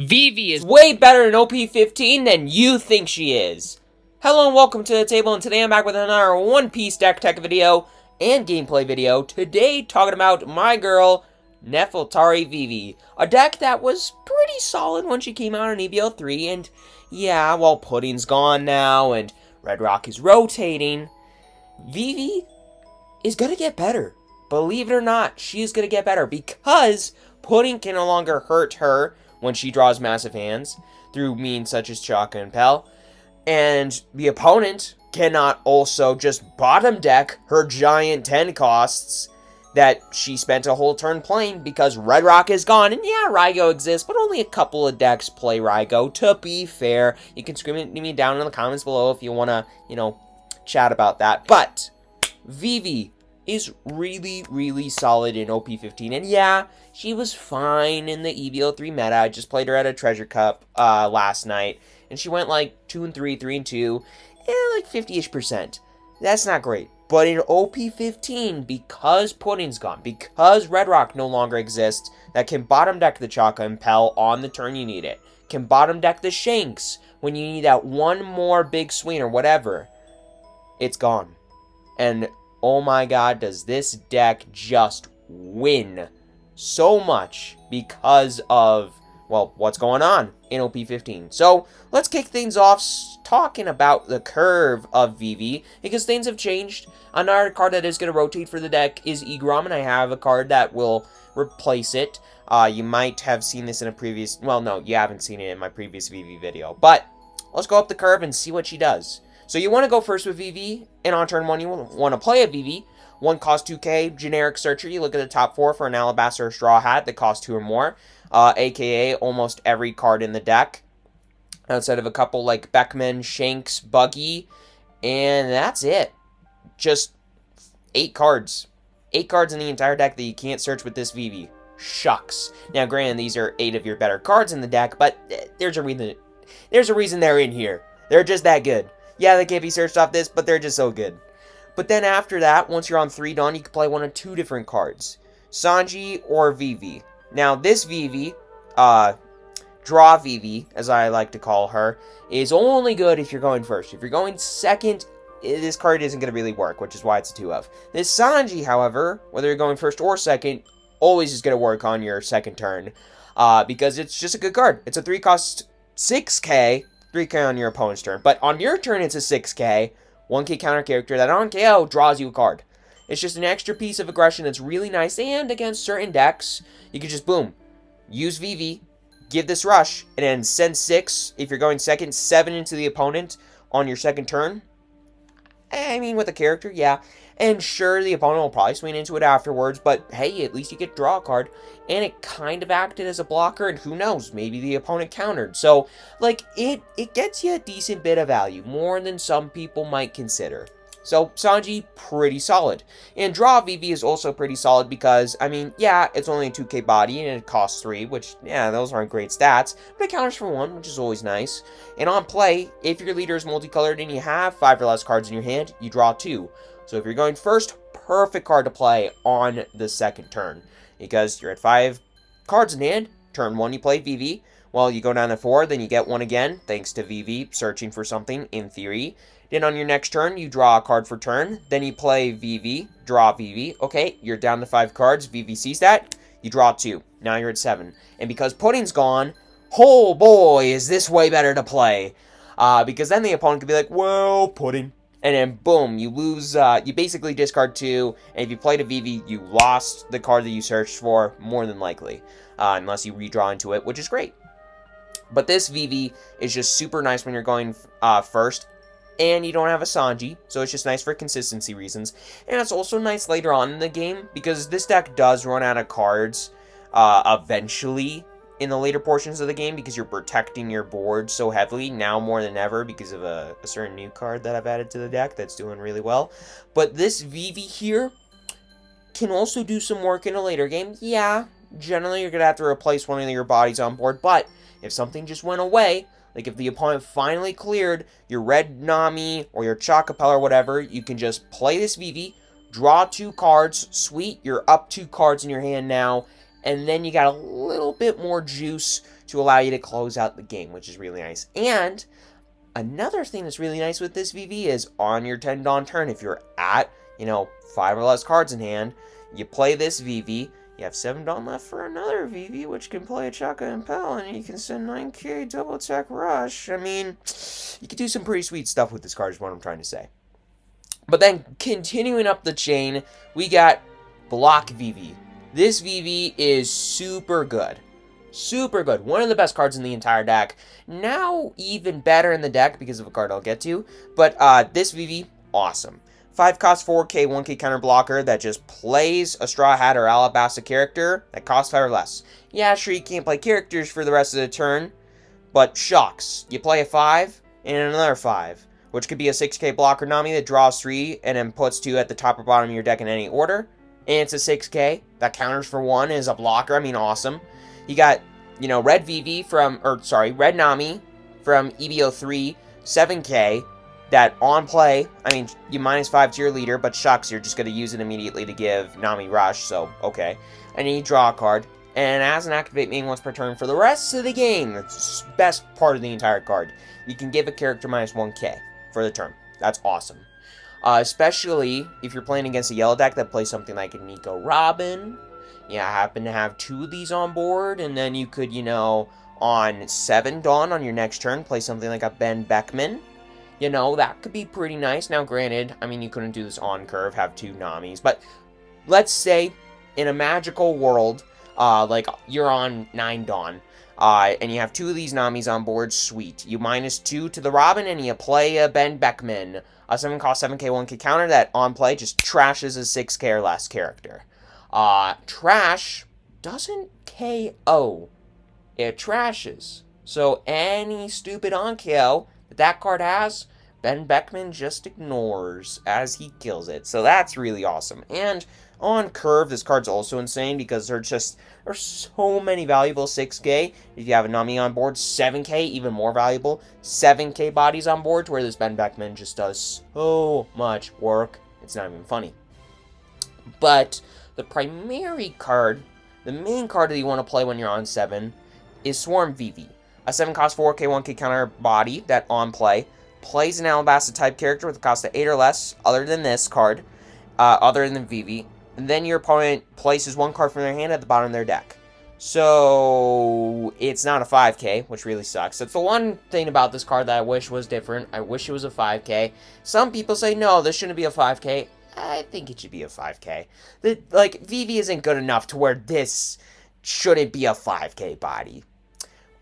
Vivi is way better in OP15 than you think she is. Hello and welcome to the table, and today I'm back with another One Piece Decktech video and gameplay video. Today, talking about my girl, Nefeltari Vivi. A deck that was pretty solid when she came out in EBO 3, and yeah, while Pudding's gone now and Red Rock is rotating, Vivi is gonna get better. Believe it or not, she is gonna get better because Pudding can no longer hurt her when she draws massive hands through means such as Chaka and Pell. And the opponent cannot also just bottom deck her giant 10 costs that she spent a whole turn playing because Red Rock is gone. And yeah, Raigo exists, but only a couple of decks play Raigo, to be fair. You can scream at me down in the comments below if you want to, chat about that. But Vivi is really solid in OP15. And yeah, she was fine in the EBO 3 meta. I just played her at a Treasure Cup last night. And she went like 2-3, 3-2, like 50-ish%. That's not great. But in OP15, because Pudding's gone, because Red Rock no longer exists, that can bottom deck the Chaka and Pell on the turn you need it, can bottom deck the Shanks when you need that one more big swing or whatever, it's gone. And oh my god, does this deck just win so much because of, well, what's going on in OP15. So let's kick things off talking about the curve of Vivi, because things have changed. Another card that is going to rotate for the deck is Egrom, and I have a card that will replace it. You might have seen this in a previous, well, no, you haven't seen it in my previous Vivi video, but let's go up the curve and see what she does. So you want to go first with Vivi, and on turn 1 you want to play a Vivi. One cost 2k, generic searcher. You look at the top 4 for an Alabaster or Straw Hat that costs 2 or more. AKA almost every card in the deck. Outside of a couple like Beckman, Shanks, Buggy, and that's it. Just 8 cards. 8 cards in the entire deck that you can't search with this Vivi. Shucks. Now granted, these are 8 of your better cards in the deck, but there's a reason they're in here. They're just that good. Yeah, they can't be searched off this, but they're just so good. But then after that, once you're on 3 done, you can play one of 2 different cards. Sanji or Vivi. Now, this Vivi, Draw Vivi, as I like to call her, is only good if you're going first. If you're going second, this card isn't going to really work, which is why it's a 2 of. This Sanji, however, whether you're going first or second, always is going to work on your second turn, because it's just a good card. It's a 3 cost 6k, 3k on your opponent's turn. But on your turn, it's a 6k, 1k counter character that on KO draws you a card. It's just an extra piece of aggression that's really nice, and against certain decks, you can just, boom, use Vivi, give this rush, and then send 6, if you're going second, 7 into the opponent on your second turn. I mean, with a character, yeah. And sure, the opponent will probably swing into it afterwards, but hey, at least you get to draw a card. And it kind of acted as a blocker, and who knows, maybe the opponent countered. So, like, it gets you a decent bit of value, more than some people might consider. So, Sanji, pretty solid. And Draw Vivi is also pretty solid because, I mean, yeah, it's only a 2k body and it costs 3, which, yeah, those aren't great stats, but it counters for 1, which is always nice. And on play, if your leader is multicolored and you have 5 or less cards in your hand, you draw 2. So if you're going first, perfect card to play on the second turn, because you're at 5 cards in hand. Turn 1, you play Vivi. Well, you go down to 4, then you get 1 again, thanks to Vivi searching for something, in theory. Then on your next turn, you draw a card for turn. Then you play Vivi, draw Vivi. Okay, you're down to 5 cards. Vivi sees that. You draw 2. Now you're at 7. And because Pudding's gone, oh boy, is this way better to play. Because then the opponent could be like, well, Pudding. And then, boom, you lose, you basically discard 2. And if you played a Vivi, you lost the card that you searched for, more than likely. Unless you redraw into it, which is great. But this Vivi is just super nice when you're going first. And you don't have a Sanji, so it's just nice for consistency reasons. And it's also nice later on in the game, because this deck does run out of cards eventually in the later portions of the game, because you're protecting your board so heavily, now more than ever, because of a certain new card that I've added to the deck that's doing really well. But this Vivi here can also do some work in a later game. Yeah, generally you're going to have to replace one of your bodies on board, but if something just went away, like if the opponent finally cleared your red Nami or your Chocopel or whatever, you can just play this Vivi, draw 2 cards, sweet, you're up 2 cards in your hand now, and then you got a little bit more juice to allow you to close out the game, which is really nice. And another thing that's really nice with this VV is on your 10 Dawn turn, if you're at, 5 or less cards in hand, you play this VV, you have 7 Dawn left for another VV, which can play a Chaka Impel, and you can send 9k double attack rush. I mean, you can do some pretty sweet stuff with this card is what I'm trying to say. But then, continuing up the chain, we got Block VV. This VV is super good. Super good. One of the best cards in the entire deck. Now, even better in the deck because of a card I'll get to. But this VV, awesome. 5 cost 4k, 1k counter blocker that just plays a Straw Hat or Alabasta character that costs 5 or less. Yeah, sure, you can't play characters for the rest of the turn, but shucks. You play a 5 and another 5, which could be a 6k blocker Nami that draws 3 and then puts 2 at the top or bottom of your deck in any order. And it's a 6k that counters for 1 and is a blocker. I mean, awesome. You got, Red Vivi Red Nami from EBO3, 7k. That on play, I mean, you -5 to your leader, but shucks, you're just going to use it immediately to give Nami Rush, so okay. And then you draw a card, and as an activate main once per turn for the rest of the game. That's the best part of the entire card. You can give a character -1k for the turn. That's awesome. Especially if you're playing against a yellow deck that plays something like a Nico Robin. Yeah, I happen to have 2 of these on board, and then you could, on 7 Dawn on your next turn, play something like a Ben Beckman. That could be pretty nice. Now, granted, I mean, you couldn't do this on curve, have 2 Namis, but let's say in a magical world, like you're on 9 Dawn, and you have 2 of these Namis on board, sweet. You -2 to the Robin, and you play a Ben Beckman, a 7 cost 7k, 1k counter that on play just trashes a 6k or less character. Trash doesn't KO, it trashes. So any stupid on KO that card has, Ben Beckman just ignores as he kills it. So that's really awesome. And on curve, this card's also insane because there's so many valuable 6k. If you have a Nami on board, 7k, even more valuable. 7k bodies on board, where this Ben Beckman just does so much work. It's not even funny. But the primary card, the main card that you want to play when you're on 7, is Swarm Vivi. A 7 cost 4k, 1k counter body that on play plays an Alabasta type character with a cost of 8 or less, other than this card, other than Vivi. And then your opponent places 1 card from their hand at the bottom of their deck. So it's not a 5k, which really sucks. That's the one thing about this card that I wish was different. I wish it was a 5k. Some people say, no, this shouldn't be a 5k. I think it should be a 5k. Vivi isn't good enough to where this shouldn't be a 5k body.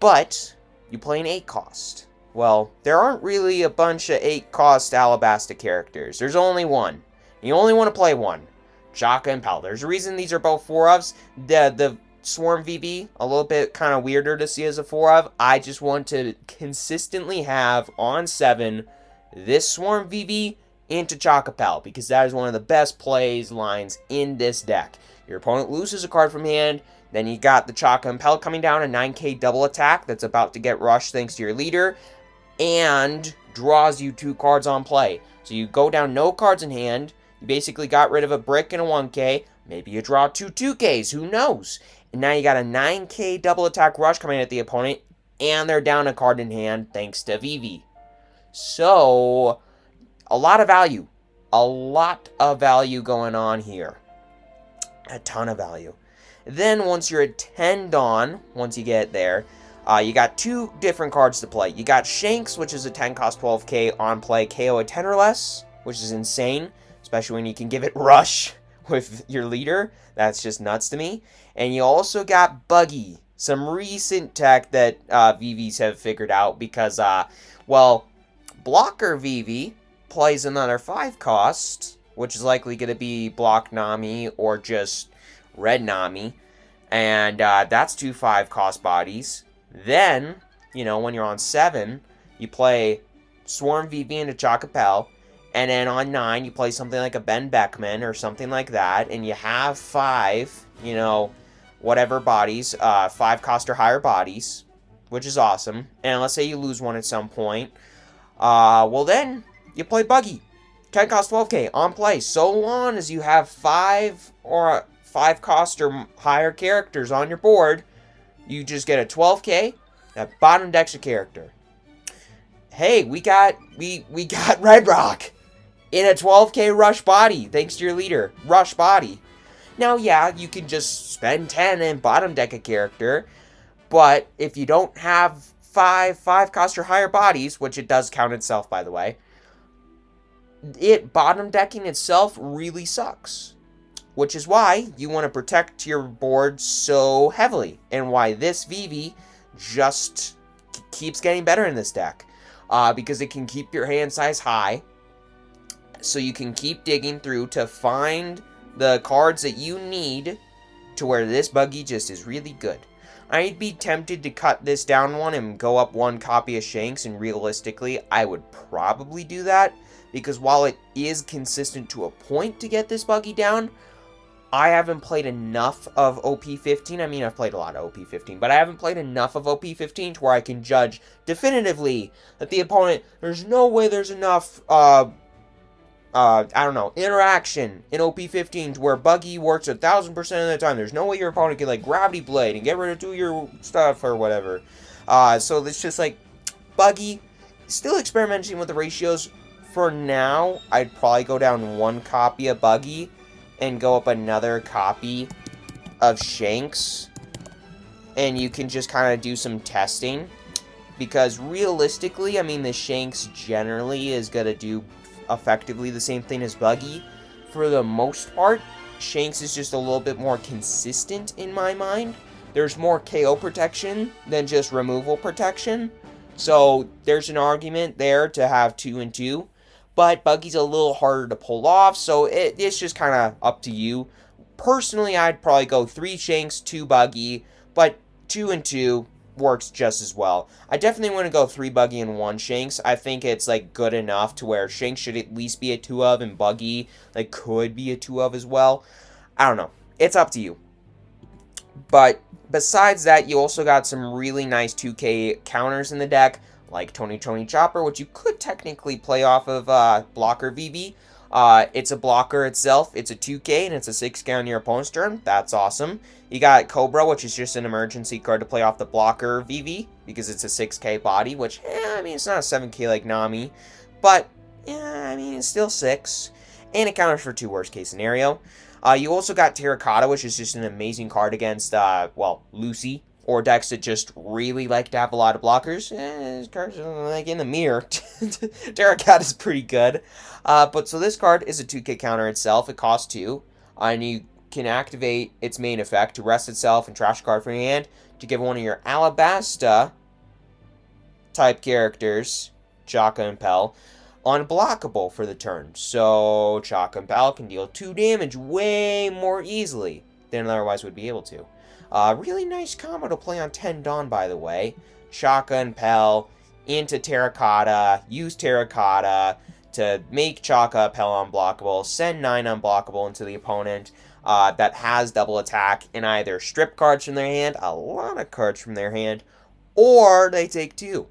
But you play an 8 cost. Well, there aren't really a bunch of 8 cost Alabasta characters. There's only one. You only want to play one. Chaka and Impel. There's a reason these are both 4-ofs. The Swarm VV, a little bit kind of weirder to see as a 4-of. I just want to consistently have on 7 this Swarm VV into Chaka Impel, because that is one of the best plays lines in this deck. Your opponent loses a card from hand. Then you got the Chaka Impel coming down, a 9k double attack that's about to get rushed thanks to your leader, and draws you 2 cards on play. So you go down no cards in hand, you basically got rid of a brick and a 1k, maybe you draw 2 2ks, who knows? And now you got a 9k double attack rush coming at the opponent, and they're down a card in hand thanks to Vivi. So, a lot of value. A lot of value going on here. A ton of value. Then once you're at 10 Dawn, once you get there, you got 2 different cards to play. You got Shanks, which is a 10 cost 12k on play, KO a 10 or less, which is insane, especially when you can give it Rush with your leader. That's just nuts to me. And you also got Buggy, some recent tech that VVs have figured out because, Blocker VV plays another 5 cost, which is likely going to be Block Nami or just Red Nami, and that's 2 5 cost bodies. Then, when you're on 7, you play Swarm VV into Chaka Impel, and then on 9, you play something like a Ben Beckman or something like that, and you have 5, whatever bodies, 5 cost or higher bodies, which is awesome. And let's say you lose one at some point, then you play Buggy. 10 cost 12k on play, so long as you have 5 cost or higher characters on your board, You just get a 12k that bottom decks a character. Hey, we got Red Rock in a 12k rush body, thanks to your leader, rush body. Now, yeah, you can just spend 10 and bottom deck a character, but if you don't have five cost or higher bodies, which it does count itself, by the way, bottom decking itself really sucks. Which is why you want to protect your board so heavily, and why this Vivi just keeps getting better in this deck. Because it can keep your hand size high, so you can keep digging through to find the cards that you need to where this buggy just is really good. I'd be tempted to cut this down one and go up one copy of Shanks, and realistically, I would probably do that, because while it is consistent to a point to get this buggy down, I haven't played enough of OP15. I mean, I've played a lot of OP15, but I haven't played enough of OP15 to where I can judge definitively that the opponent, there's no way there's enough, I don't know, interaction in OP15 to where buggy works 1000% of the time. There's no way your opponent can, like, Gravity Blade and get rid of 2 your stuff or whatever. So it's just, like, buggy, still experimenting with the ratios. For now, I'd probably go down one copy of buggy and go up another copy of Shanks, and you can just kind of do some testing, because realistically, I mean, the Shanks generally is going to do effectively the same thing as buggy. For the most part, Shanks is just a little bit more consistent in my mind. There's more KO protection than just removal protection, so there's an argument there to have 2 and 2. But buggy's a little harder to pull off, so it's just kind of up to you. Personally, I'd probably go 3 Shanks, 2 buggy, but 2 and 2 works just as well. I definitely want to go 3 buggy and 1 Shanks. I think it's, like, good enough to where Shanks should at least be a 2 of, and buggy, like, could be a 2 of as well. I don't know. It's up to you. But besides that, you also got some really nice 2K counters in the deck, like Tony Chopper, which you could technically play off of Blocker Vivi. It's a blocker itself. It's a 2K, and it's a 6K on your opponent's turn. That's awesome. You got Cobra, which is just an emergency card to play off the Blocker Vivi, because it's a 6K body, which, I mean, it's not a 7K like Nami, but, I mean, it's still 6. And it counters for 2 worst case scenario. You also got Terracotta, which is just an amazing card against, well, Lucy, or decks that just really like to have a lot of blockers. This card's like in the mirror. Terracotta is pretty good. But so this card is a 2K counter itself. It costs 2. And you can activate its main effect to rest itself and trash a card from your hand to give one of your Alabasta type characters, Chaka and Pell, unblockable for the turn. So Chaka and Pell can deal 2 damage way more easily than it otherwise would be able to. Really nice combo to play on 10 Dawn, by the way. Chaka and Pell into Terracotta, use Terracotta to make Chaka Pell unblockable, send 9 unblockable into the opponent that has double attack, and either strip cards from their hand, a lot of cards from their hand, or they take 2.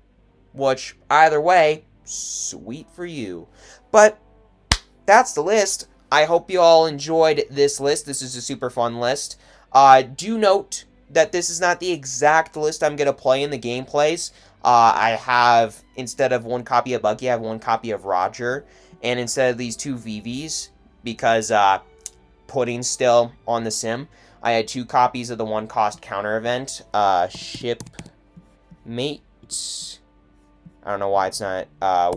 Which, either way, sweet for you. But that's the list. I hope you all enjoyed this list. This is a super fun list. Do note that this is not the exact list I'm going to play in the gameplays. I have, instead of 1 copy of Buggy, I have 1 copy of Roger. And instead of these 2 VVs, because Pudding's still on the sim, I had 2 copies of the 1 cost counter event. Shipmate. I don't know why it's not. I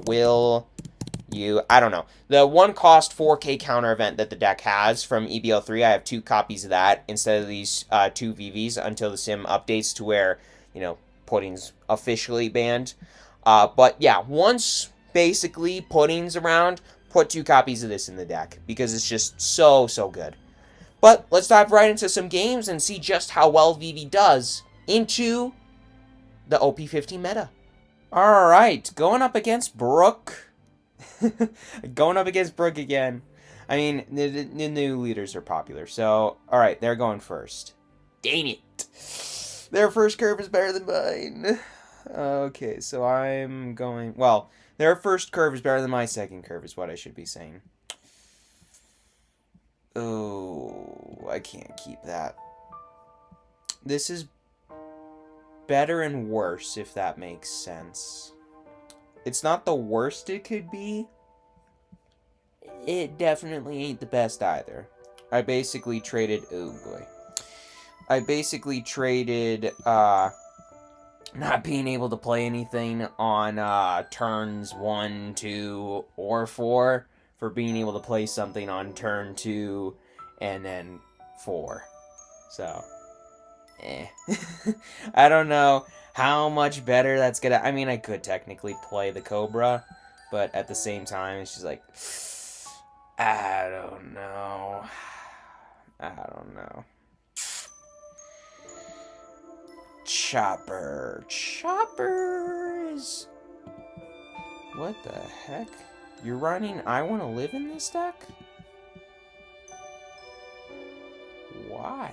don't know. The 1 cost 4K counter event that the deck has from EBO3, I have 2 copies of that instead of these 2 VVs until the sim updates to where, you know, Pudding's officially banned. But yeah, once basically Pudding's around, put 2 copies of this in the deck because it's just so good. But let's dive right into some games and see just how well Vivi does into the OP15 meta. Alright, going up against Brook. Going up against Brook again. I mean, the new leaders are popular, so, alright, they're going first. Dang it. Their first curve is better than mine. Okay, so I'm going, well, their first curve is better than my second curve is what I should be saying. Oh, I can't keep that. This is better and worse, if that makes sense. It's not the worst it could be. It definitely ain't the best either. I basically traded... Oh, boy. I basically traded, not being able to play anything on, turns 1, 2, or 4 for being able to play something on turn 2 and then 4. So, I don't know how much better that's gonna... I mean, I could technically play the Cobra, but at the same time, it's just like... I don't know. I don't know. Chopper. Choppers. What the heck? You're running I Want to Live in this deck? Why?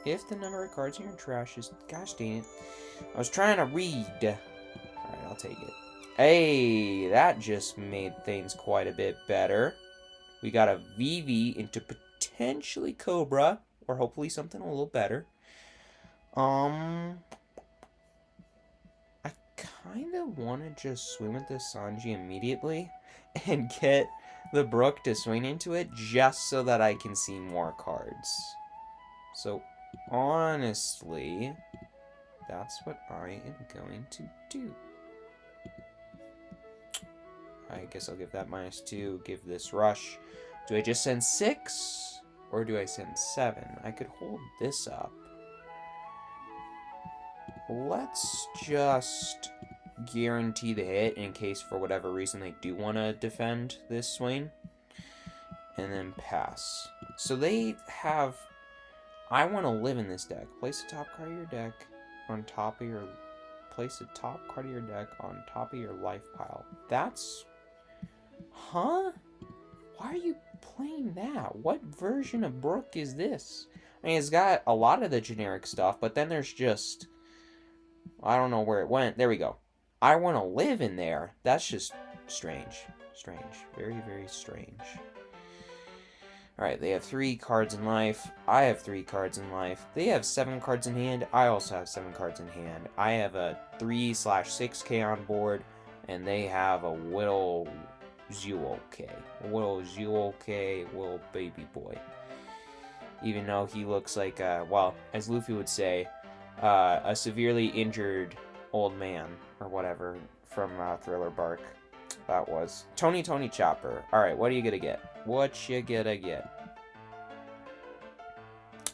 If the number of cards in your trash is... Gosh dang it. I was trying to read. Alright, I'll take it. Hey, that just made things quite a bit better. We got a Vivi into potentially Cobra, or hopefully something a little better. I kind of want to just swing with this Sanji immediately and get the Brook to swing into it just so that I can see more cards. So, honestly, that's what I am going to do. I guess I'll give that -2, give this rush. Do I just send 6? Or do I send 7? I could hold this up. Let's just guarantee the hit in case for whatever reason they do want to defend this swing. And then pass. So they have... I Want to Live in this deck. Place the top card of your deck on top of your... Place the top card of your deck on top of your life pile. That's... Huh? Why are you playing that? What version of Brook is this? I mean, it's got a lot of the generic stuff, but then there's just... I don't know where it went. There we go. I Want to Live in there. That's just strange. Strange. Very, very strange. Alright, they have 3 cards in life. I have 3 cards in life. They have 7 cards in hand. I also have 7 cards in hand. I have a 3/6K on board, and they have a Will Zuo-K. Will baby boy. Even though he looks like, well, as Luffy would say, a severely injured old man, or whatever, from Thriller Bark. That was Tony Chopper. Alright, what are you gonna get? What you gonna get?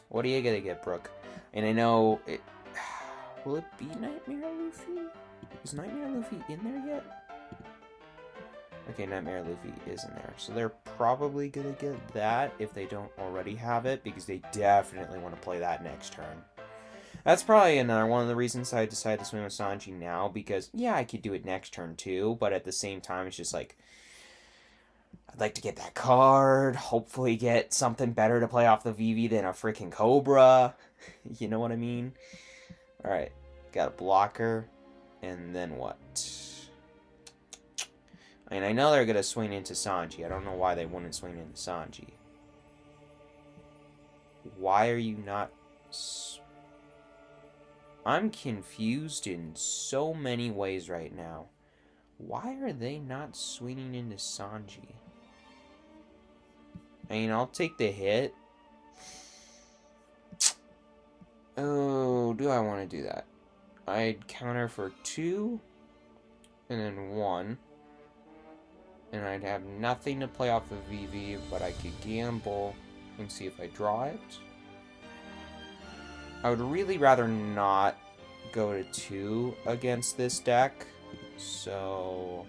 What are you gonna get, Brook? And I know it... Will it be Nightmare Luffy? Is Nightmare Luffy in there yet? Okay, Nightmare Luffy is in there. So they're probably gonna get that if they don't already have it, because they definitely want to play that next turn. That's probably another one of the reasons I decided to swing with Sanji now, because, yeah, I could do it next turn too, but at the same time, it's just like, I'd like to get that card, hopefully get something better to play off the Vivi than a freaking Cobra. You know what I mean? Alright, got a blocker, and then what? I mean, I know they're going to swing into Sanji. I don't know why they wouldn't swing into Sanji. Why are you not... I'm confused in so many ways right now. Why are they not swinging into Sanji? I mean, I'll take the hit. Oh, do I want to do that? I'd counter for 2, and then 1. And I'd have nothing to play off of Vivi, but I could gamble and see if I draw it. I would really rather not go to 2 against this deck, so...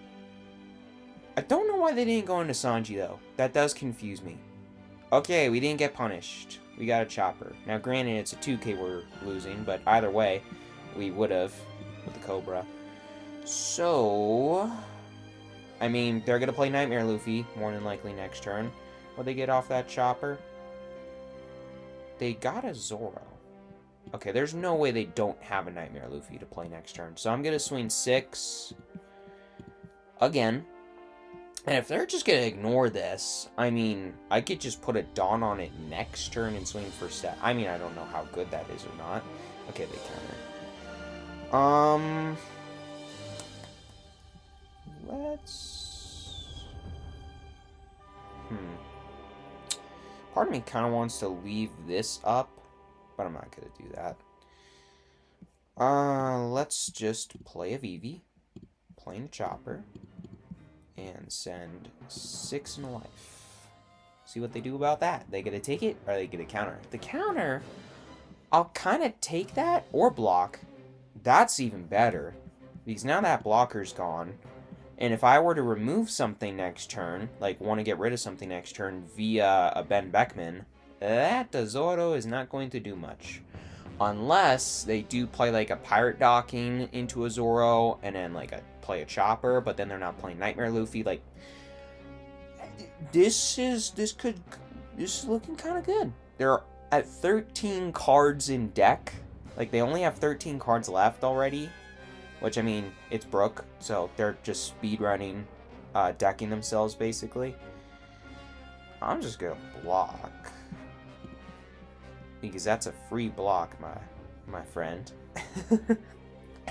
I don't know why they didn't go into Sanji, though. That does confuse me. Okay, we didn't get punished. We got a Chopper. Now, granted, it's a 2K we're losing, but either way, we would have with the Cobra. So... I mean, they're going to play Nightmare Luffy, more than likely next turn. Will they get off that Chopper? They got a Zoro. Okay, there's no way they don't have a Nightmare Luffy to play next turn. So I'm going to swing 6 again. And if they're just going to ignore this, I mean, I could just put a Dawn on it next turn and swing for stat. I mean, I don't know how good that is or not. Okay, they counter. Let's... Part of me kind of wants to leave this up, but I'm not going to do that. Let's just play a Vivi, play a Chopper, and send 6 and a life. See what they do about that. They gonna take it, or are they gonna counter? The counter, I'll kind of take that, or block. That's even better, because now that blocker's gone, and if I were to remove something next turn, like want to get rid of something next turn via a Ben Beckman, that Zoro is not going to do much. Unless they do play like a Pirate Docking into a Zoro, and then like play a Chopper, but then they're not playing Nightmare Luffy. Like, this is looking kind of good. They're at 13 cards in deck. Like, they only have 13 cards left already, which, I mean, it's Brook, so they're just speedrunning, decking themselves, basically. I'm just gonna block, because that's a free block, my friend.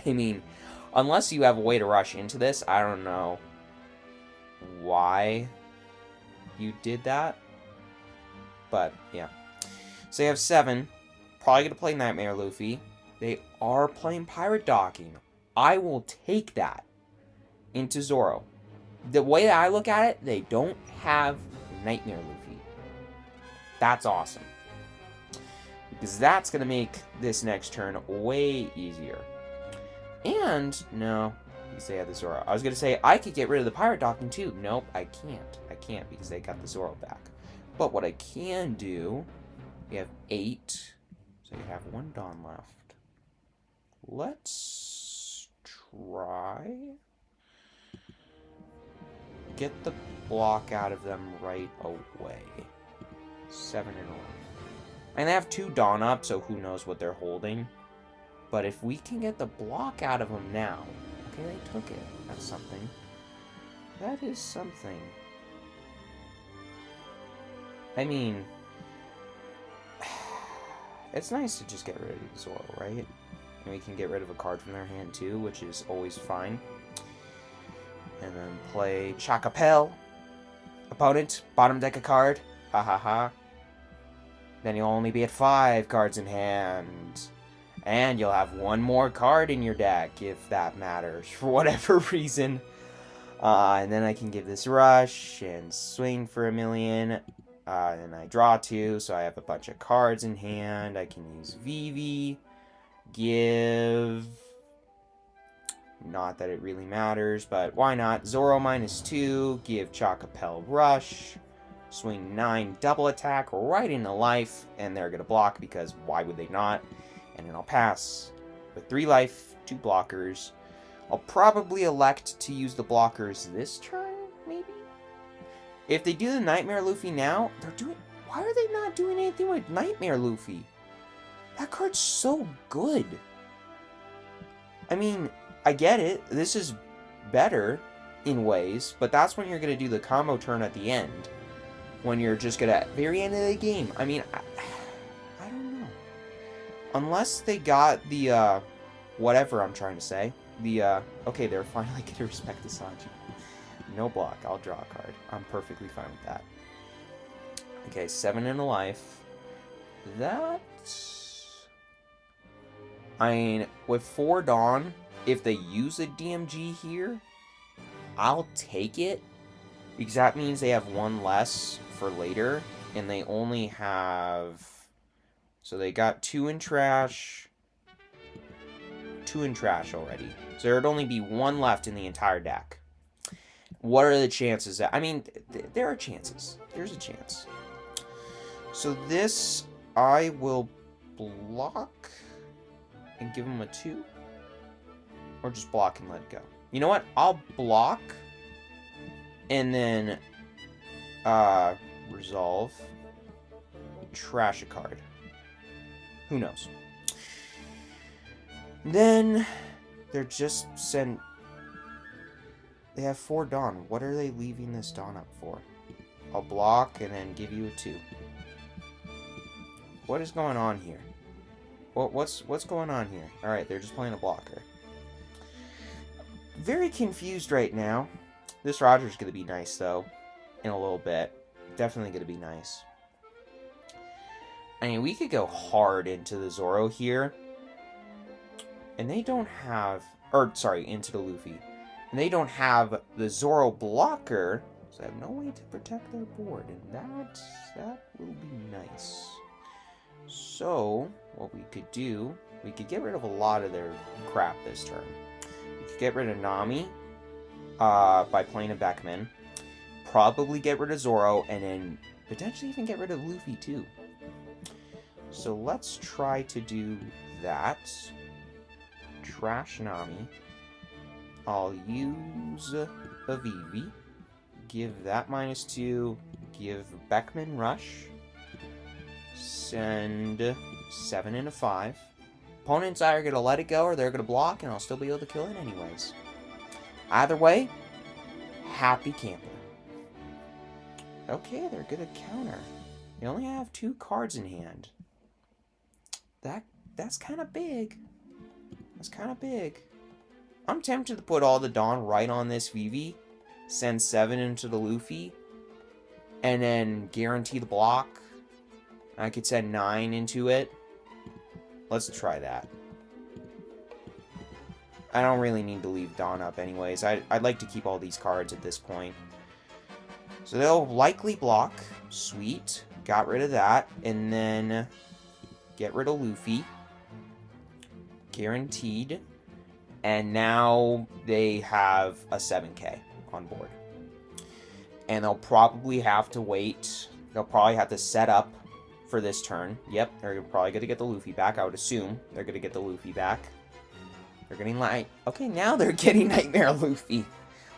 I mean, unless you have a way to rush into this, I don't know why you did that. But, yeah. So you have 7. Probably going to play Nightmare Luffy. They are playing Pirate Docking. I will take that into Zoro. The way that I look at it, they don't have Nightmare Luffy. That's awesome. Because that's going to make this next turn way easier. And, no, because they have the Zoro. I was going to say, I could get rid of the Pirate Docking too. Nope, I can't. I can't because they got the Zoro back. But what I can do, we have 8. So you have 1 Dawn left. Let's try. Get the block out of them right away. 7 and 11. And they have 2 Dawn up, so who knows what they're holding. But if we can get the block out of them now... Okay, they took it. That's something. That is something. I mean... It's nice to just get rid of Zoro, right? And we can get rid of a card from their hand too, which is always fine. And then play Chacapel. Opponent, bottom deck a card. Ha ha ha. Then you'll only be at 5 cards in hand. And you'll have 1 more card in your deck, if that matters, for whatever reason. And then I can give this rush, and swing for 1,000,000. And I draw 2, so I have a bunch of cards in hand. I can use Vivi. Give... Not that it really matters, but why not? Zoro -2, give Chacapel rush. Swing 9, double attack, right into life, and they're going to block, because why would they not? And then I'll pass with 3 life, 2 blockers. I'll probably elect to use the blockers this turn, maybe? If they do the Nightmare Luffy now, they're doing... Why are they not doing anything with Nightmare Luffy? That card's so good. I mean, I get it. This is better in ways, but that's when you're going to do the combo turn at the end. When you're just going to... Very end of the game. I mean, I don't know. Unless they got the, whatever I'm trying to say. The, okay, they're finally going to respect the Sanji. No block. I'll draw a card. I'm perfectly fine with that. Okay, 7 and a life. That... I mean, with 4 Dawn, if they use a DMG here, I'll take it. Because that means they have 1 less for later. And they only have... So they got 2 in trash. 2 in trash already. So there'd only be 1 left in the entire deck. What are the chances that... I mean, there are chances. There's a chance. So this, I will block and give him a 2. Or just block and let it go. You know what? I'll block and then resolve. Trash a card. Who knows? Then they're just sent... They have 4 Dawn. What are they leaving this Dawn up for? I'll block and then give you a 2. What is going on here? What's going on here? Alright, they're just playing a blocker. Very confused right now. This Roger's going to be nice, though, in a little bit. Definitely going to be nice. I mean, we could go hard into the Zoro here. And they don't have... Or, sorry, into the Luffy. And they don't have the Zoro blocker, so they have no way to protect their board. And that will be nice. So, what we could do... We could get rid of a lot of their crap this turn. We could get rid of Nami by playing a Beckman. Probably get rid of Zoro, and then potentially even get rid of Luffy too. So let's try to do that. Trash Nami. I'll use a Vivi. Give that -2. Give Beckman Rush. Send 7 into 5. Opponent's either going to let it go or they're going to block, and I'll still be able to kill it anyways. Either way, happy camper. Okay, they're going to counter. They only have 2 cards in hand. That's kind of big. That's kind of big. I'm tempted to put all the Dawn right on this Vivi, send 7 into the Luffy, and then guarantee the block. I could send 9 into it. Let's try that. I don't really need to leave Dawn up anyways. I'd like to keep all these cards at this point. So they'll likely block. Sweet. Got rid of that. And then get rid of Luffy. Guaranteed. And now they have a 7k on board. And they'll probably have to wait. They'll probably have to set up for this turn. Yep, they're probably going to get the Luffy back. I would assume they're going to get the Luffy back. They're getting light. Okay, now they're getting Nightmare Luffy.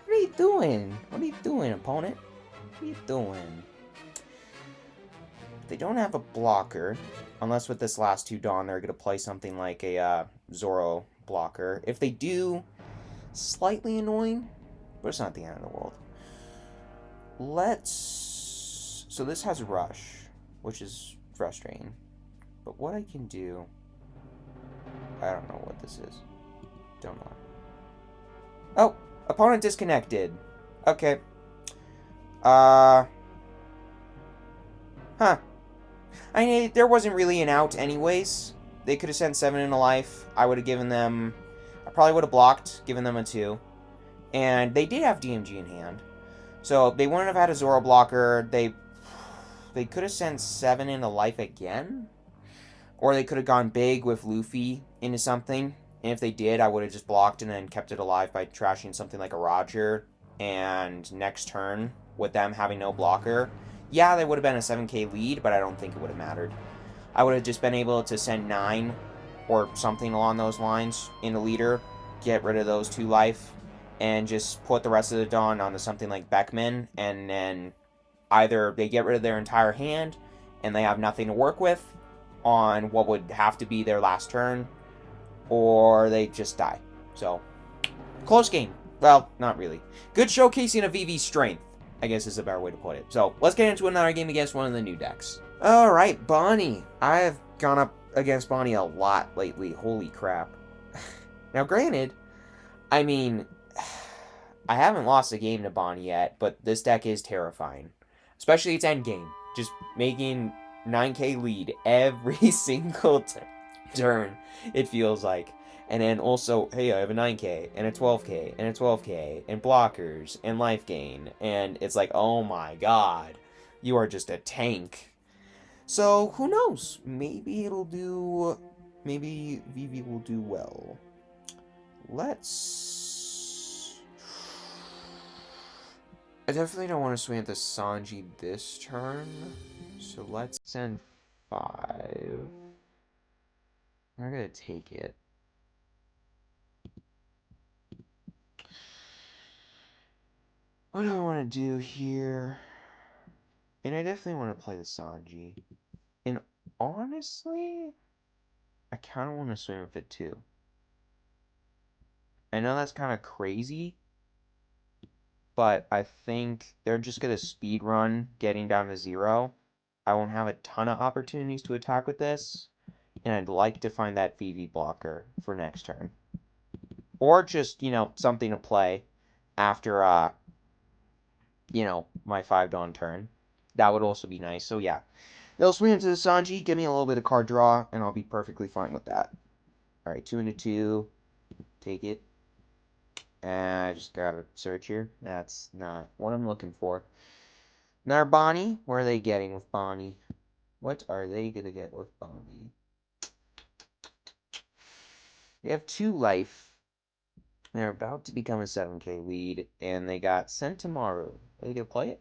What are you doing? What are you doing, opponent? What are you doing? They don't have a blocker. Unless with this last 2 Dawn, they're going to play something like a Zoro blocker. If they do, slightly annoying, but it's not the end of the world. Let's... So this has Rush, which is frustrating. But what I can do... I don't know what this is. Don't know. Oh! Opponent disconnected. Okay. Huh. I mean, there wasn't really an out anyways. They could have sent 7 into life. I would have given them... I probably would have blocked, given them a 2. And they did have DMG in hand. So they wouldn't have had a Zoro blocker. They could have sent 7 into life again. Or they could have gone big with Luffy into something. And if they did, I would have just blocked and then kept it alive by trashing something like a Roger. And next turn, with them having no blocker, yeah, they would have been a 7k lead, but I don't think it would have mattered. I would have just been able to send 9 or something along those lines into leader, get rid of those 2 life, and just put the rest of the Dawn onto something like Beckman, and then either they get rid of their entire hand and they have nothing to work with on what would have to be their last turn, or they just die. So, close game. Well, not really. Good showcasing of Vivi's strength, I guess is a better way to put it. So, let's get into another game against one of the new decks. Alright, Bonney. I have gone up against Bonney a lot lately. Holy crap. Now, granted, I mean, I haven't lost a game to Bonney yet, but this deck is terrifying. Especially its endgame. Just making 9k lead every single turn, it feels like. And then also, hey, I have a 9k, and a 12k, and a 12k, and blockers, and life gain. And it's like, oh my god, you are just a tank. So, who knows? Maybe it'll do... Maybe Vivi will do well. Let's... I definitely don't want to swing at the Sanji this turn. So let's send 5. I'm gonna take it. What do I want to do here? And I definitely want to play the Sanji. And honestly, I kind of want to swim with it too. I know that's kind of crazy, but I think they're just going to speed run getting down to 0. I won't have a ton of opportunities to attack with this, and I'd like to find that Vivi blocker for next turn. Or just, something to play after, my 5 Dawn turn. That would also be nice. So, yeah. They'll swing into the Sanji, give me a little bit of card draw, and I'll be perfectly fine with that. Alright, 2 into 2. Take it. And I just gotta search here. That's not what I'm looking for. Now, Bonney. What are they getting with Bonney? What are they gonna get with Bonney? They have 2 life. They're about to become a 7k lead, and they got Sentimaru. Are they gonna play it?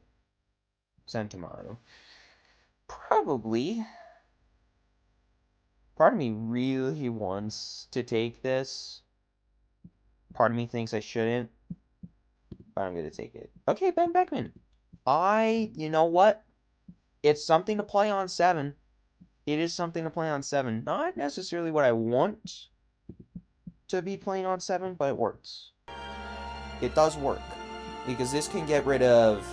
Sentimaru. Probably. Part of me really wants to take this. Part of me thinks I shouldn't. But I'm gonna take it. Okay, Ben Beckman. You know what? It's something to play on 7. It is something to play on 7. Not necessarily what I want to be playing on 7, but it works. It does work. Because this can get rid of...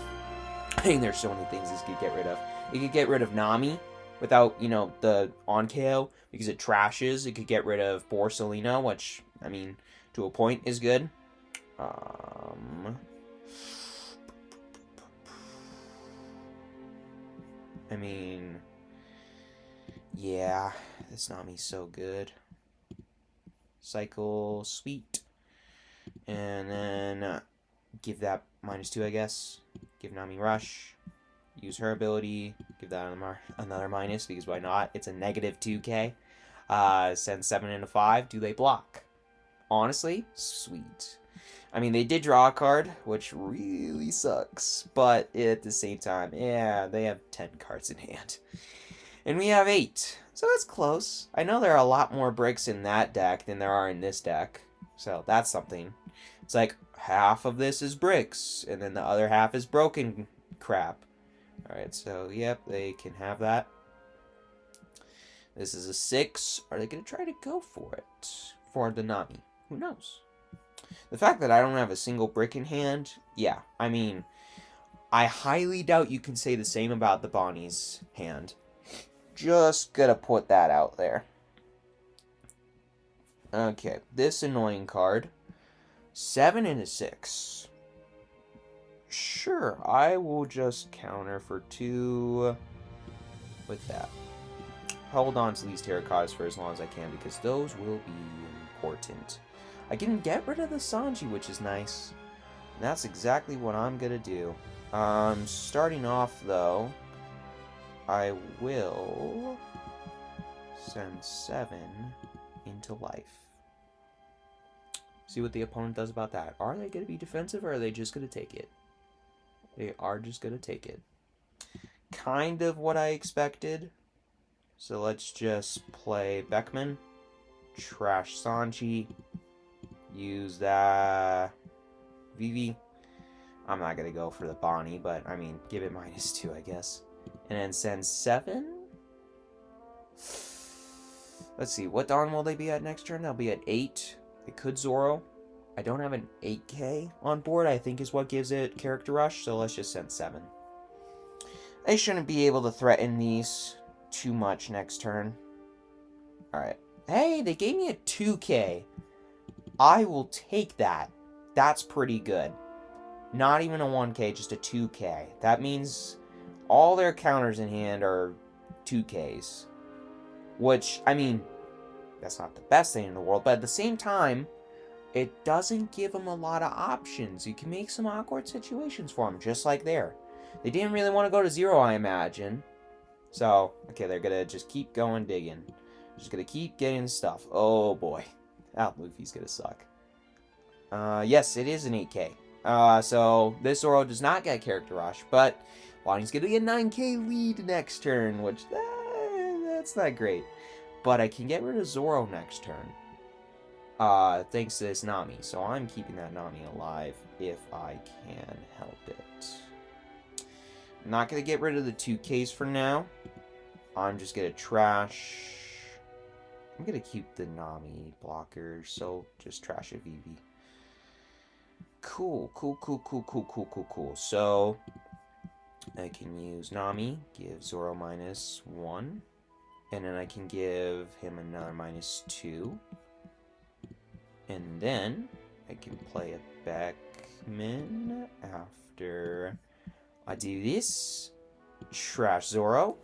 I mean, there's so many things this could get rid of. It could get rid of Nami without, the on KO, because it trashes. It could get rid of Borsalino, which, I mean, to a point is good. I mean, yeah, this Nami's so good. Cycle, sweet. And then give that -2, I guess. Give Nami Rush. Use her ability. Give that another minus, because why not? It's a -2k. Send 7 into 5. Do they block? Honestly, sweet. I mean, they did draw a card, which really sucks. But at the same time, yeah, they have 10 cards in hand. And we have 8. So that's close. I know there are a lot more bricks in that deck than there are in this deck. So that's something. It's like half of this is bricks, and then the other half is broken crap. Alright, so yep, they can have that. This is a 6. Are they going to try to go for it? For the Nami? Who knows? The fact that I don't have a single brick in hand, yeah, I mean, I highly doubt you can say the same about the Bonney's hand. Just gonna put that out there. Okay, this annoying card. 7 into 6. Sure, I will just counter for 2 with that. Hold on to these terracottas for as long as I can, because those will be important. I can get rid of the Sanji, which is nice. And that's exactly what I'm gonna do. Starting off, though, I will send 7 into life. See what the opponent does about that. Are they going to be defensive, or are they just going to take it? They are just going to take it. Kind of what I expected. So let's just play Beckman. Trash Sanji. Use that Vivi. I'm not going to go for the Bonney, but, I mean, give it -2, I guess. And then send 7? Let's see, what Dawn will they be at next turn? They'll be at 8. They could Zoro. I don't have an 8k on board, I think is what gives it character rush, so let's just send 7. They shouldn't be able to threaten these too much next turn. Alright. Hey, they gave me a 2k. I will take that. That's pretty good. Not even a 1k, just a 2k. That means all their counters in hand are 2ks. Which, I mean, that's not the best thing in the world, but at the same time, it doesn't give them a lot of options. You can make some awkward situations for them, just like there. They didn't really want to go to 0, I imagine. So, okay, they're going to just keep going digging. Just going to keep getting stuff. Oh, boy. That Luffy's going to suck. Yes, it is an 8k. So, this Zoro does not get character rush, but Bonney's going to get a 9k lead next turn, which, that's not great. But I can get rid of Zoro next turn. Thanks to this Nami. So I'm keeping that Nami alive if I can help it. I'm not going to get rid of the 2Ks for now. I'm just going to trash... I'm going to keep the Nami blocker, so just trash a Vivi. Cool. So, I can use Nami, give Zoro -1. And then I can give him another -2. And then I can play a Beckman after I do this. Trash Zoro.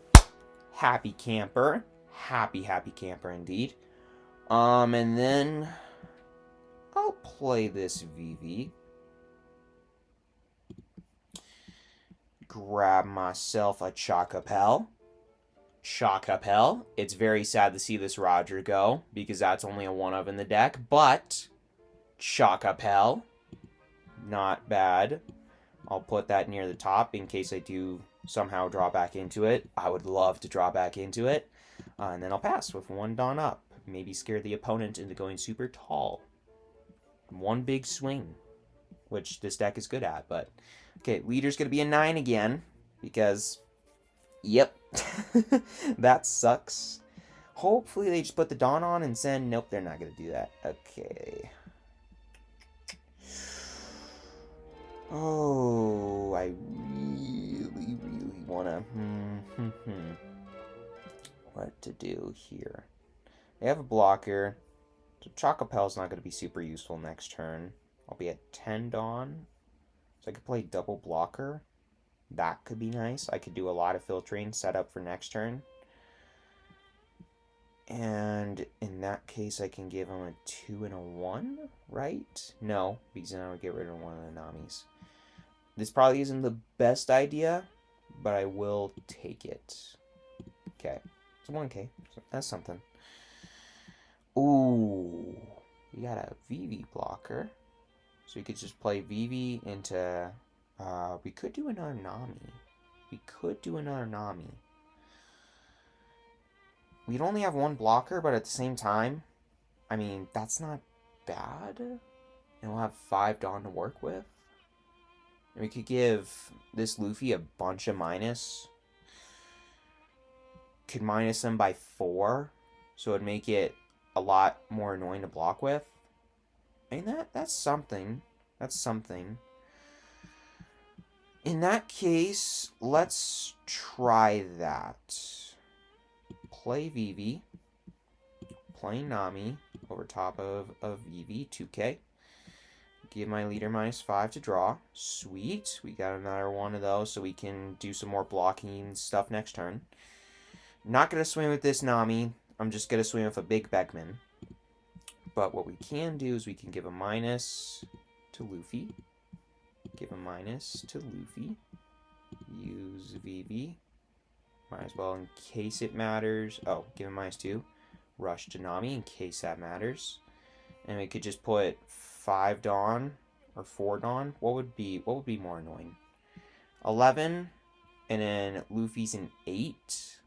Happy camper. Happy camper indeed. And then I'll play this Vivi. Grab myself a Chocopel. It's very sad to see this Roger go, because that's only a 1-of in the deck, but Chocopel, not bad. I'll put that near the top in case I do somehow draw back into it. I would love to draw back into it. And then I'll pass with 1 Dawn up. Maybe scare the opponent into going super tall. 1 big swing, which this deck is good at, but... Okay, leader's going to be a 9 again, because... Yep. That sucks. Hopefully they just put the Dawn on and send... Nope, they're not going to do that. Okay. Oh, I really want to... What to do here? They have a blocker. So Chocopel's not going to be super useful next turn. I'll be at 10 Dawn. So I could play double blocker. That could be nice. I could do a lot of filtering set up for next turn. And in that case, I can give him a 2 and a 1, right? No, because then I would get rid of one of the Namis. This probably isn't the best idea, but I will take it. Okay, it's a 1K. That's something. Ooh, we got a Vivi blocker. So we could just play Vivi into... we could do another Nami. We'd only have 1 blocker, but at the same time, I mean, that's not bad. And we'll have 5 Dawn to work with. And we could give this Luffy a bunch of minus. Could minus him by 4. So it'd make it a lot more annoying to block with. I mean, that's something. That's something. In that case, let's try that. Play Vivi. Play Nami over top of Vivi, 2K. Give my leader -5 to draw. Sweet. We got another one of those, so we can do some more blocking stuff next turn. Not going to swing with this Nami. I'm just going to swing with a big Beckman. But what we can do is we can give a minus to Luffy. Give a minus to Luffy. Use Vivi. Might as well in case it matters. Oh, give him -2. Rush to Nami in case that matters. And we could just put 5 Dawn or 4 Dawn. What would be more annoying? 11, and then Luffy's an 8.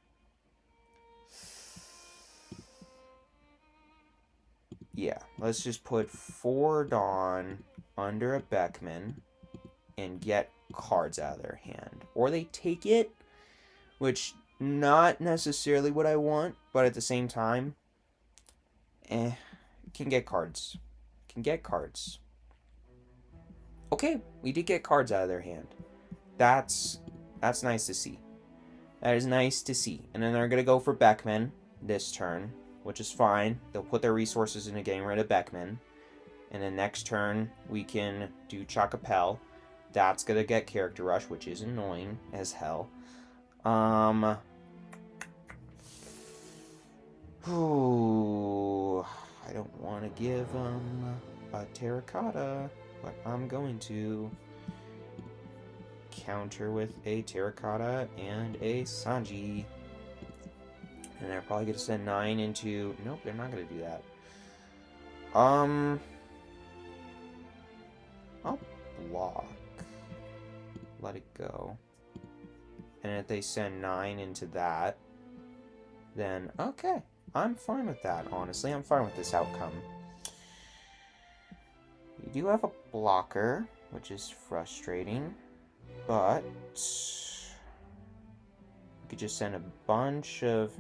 Yeah, let's just put 4 Dawn under a Beckman and get cards out of their hand. Or they take it, which not necessarily what I want, but at the same time, can get cards. Okay, we did get cards out of their hand. That's nice to see. That is nice to see. And then they're going to go for Beckman this turn, which is fine. They'll put their resources into getting rid of Beckman. And then next turn, we can do Chocopel. That's going to get Character Rush, which is annoying as hell. Ooh, I don't want to give a Terracotta, but I'm going to counter with a Terracotta and a Sanji. And they're probably going to send 9 into... Nope, they're not going to do that. I'll block. Let it go. And if they send 9 into that, then okay. I'm fine with that, honestly. I'm fine with this outcome. We do have a blocker, which is frustrating, but we could just send a bunch of...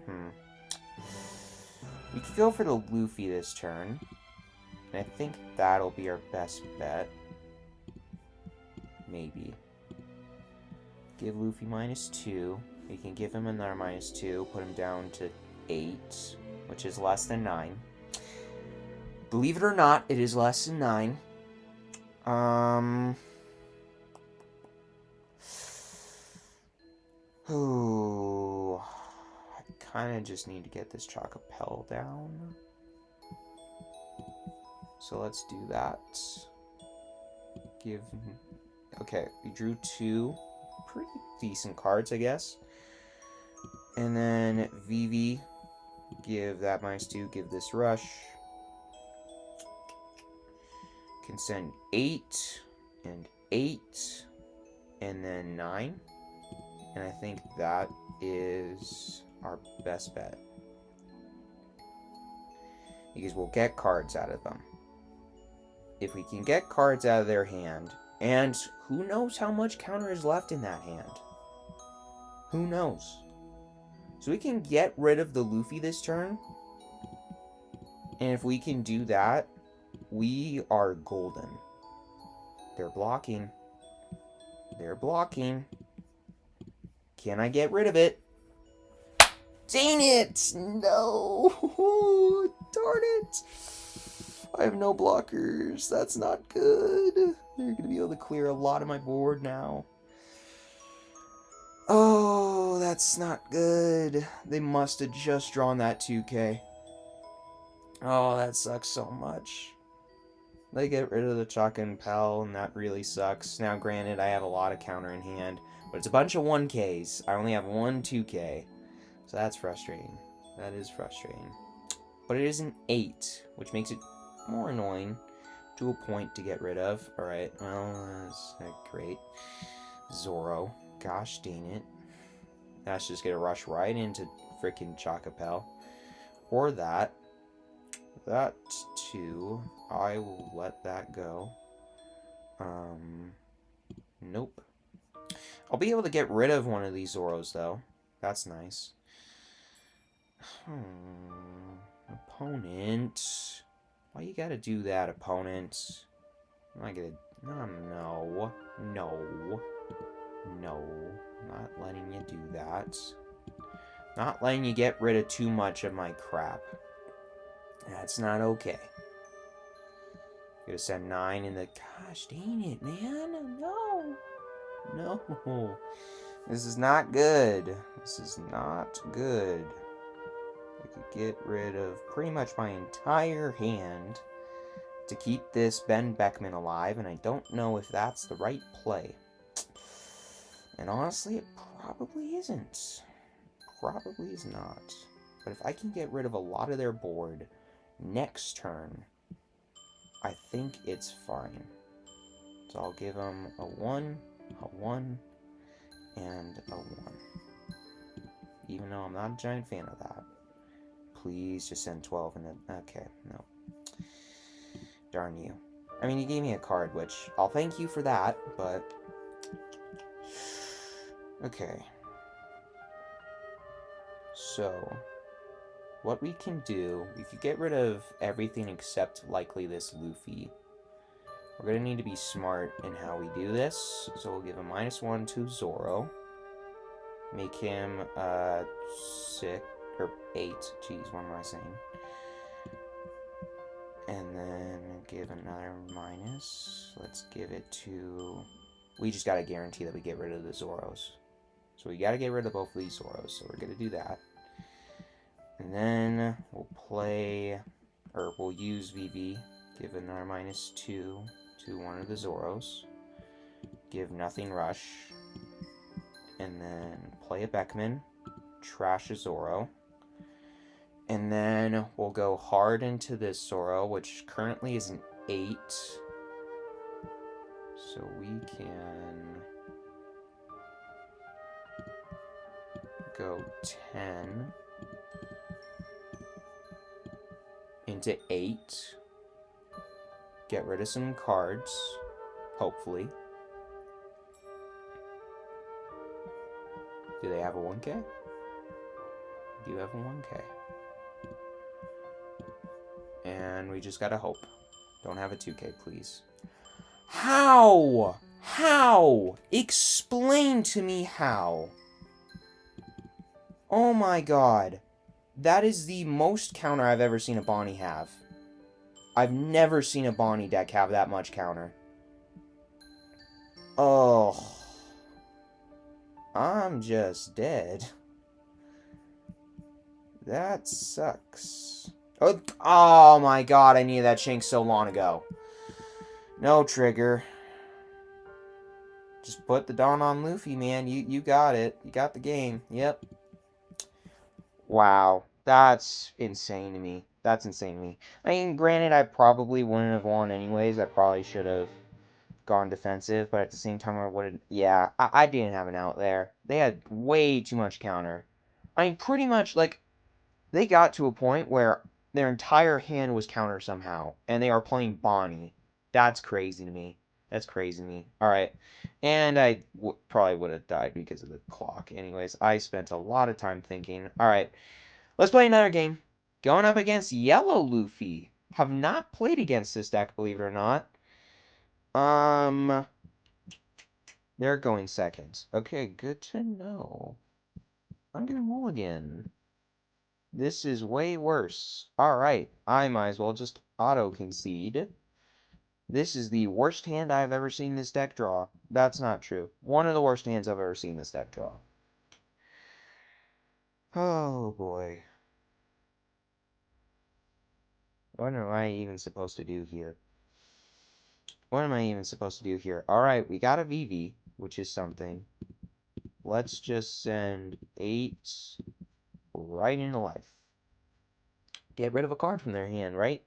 We could go for the Luffy this turn, and I think that'll be our best bet. maybe. Give Luffy -2. We can give him another -2. Put him down to 8, which is less than 9. Believe it or not, it is less than 9. Ooh. I kind of just need to get this Chocopel down. So let's do that. Okay, we drew 2 pretty decent cards, I guess. And then Vivi, give that -2, give this rush. Can send 8 and 8 and then 9. And I think that is our best bet. Because we'll get cards out of them. If we can get cards out of their hand, and who knows how much counter is left in that hand? Who knows? So we can get rid of the Luffy this turn. And if we can do that, we are golden. They're blocking. They're blocking. Can I get rid of it? Dang it! No! Darn it! I have no blockers. That's not good. They're going to be able to clear a lot of my board now. Oh, that's not good. They must have just drawn that 2K. Oh, that sucks so much. They get rid of the Chocopel, and that really sucks. Now, granted, I have a lot of counter in hand, but it's a bunch of 1Ks. I only have one 2K, so that's frustrating. That is frustrating. But it is an 8, which makes it more annoying to a point to get rid of. Alright, well, that's great. Zoro. Gosh dang it. That's just gonna rush right into freaking Chocopel. Or that. That, too. I will let that go. Nope. I'll be able to get rid of one of these Zoros, though. That's nice. Opponent. Why you gotta do that, opponent? I'm not gonna... No. No. No. Not letting you do that. Not letting you get rid of too much of my crap. That's not okay. Gonna send 9 in the... Gosh dang it, man. No. No. This is not good. This is not good. I could get rid of pretty much my entire hand to keep this Ben Beckman alive, and I don't know if that's the right play. And honestly, it probably isn't. Probably is not. But if I can get rid of a lot of their board next turn, I think it's fine. So I'll give them a 1, and a 1. Even though I'm not a giant fan of that. Please just send 12 and then... Okay, no. Darn you. I mean, you gave me a card, which I'll thank you for that, but... Okay. So, what we can do, if you get rid of everything except likely this Luffy, we're going to need to be smart in how we do this. So we'll give a -1 to Zoro. Make him 6 or 8. Jeez, what am I saying? And then give another minus. Let's give it to... We just got to guarantee that we get rid of the Zoros. So we got to get rid of both of these Zoros. So we're going to do that. And then we'll play... Or we'll use Vivi. Give another -2 to one of the Zoros. Give nothing rush. And then play a Beckman. Trash a Zoro. And then we'll go hard into this Zoro, which currently is an 8. So we can go 10 into 8. Get rid of some cards, hopefully. Do they have a 1K? Do have a 1K. And we just gotta hope. Don't have a 2K, please. How? How? Explain to me how. Oh my god. That is the most counter I've ever seen a Bonney have. I've never seen a Bonney deck have that much counter. Oh. I'm just dead. That sucks. Oh my god, I needed that Shank so long ago. No trigger. Just put the Dawn on Luffy, man. You got it. You got the game. Yep. Wow. That's insane to me. That's insane to me. I mean, granted, I probably wouldn't have won anyways. I probably should have gone defensive, but at the same time, I wouldn't. Yeah, I didn't have an out there. They had way too much counter. I mean, pretty much, like, they got to a point where their entire hand was counter somehow, and they are playing Bonney. That's crazy to me. That's crazy to me. Alright, and I probably would have died because of the clock. Anyways, I spent a lot of time thinking. Alright, let's play another game. Going up against Yellow Luffy. Have not played against this deck, believe it or not. They're going second. Okay, good to know. I'm gonna mulligan. This is way worse. Alright, I might as well just auto-concede. This is the worst hand I've ever seen this deck draw. That's not true. One of the worst hands I've ever seen this deck draw. Oh, boy. What am I even supposed to do here? What am I even supposed to do here? Alright, we got a Vivi, which is something. Let's just send 8 right into life. Get rid of a card from their hand, right?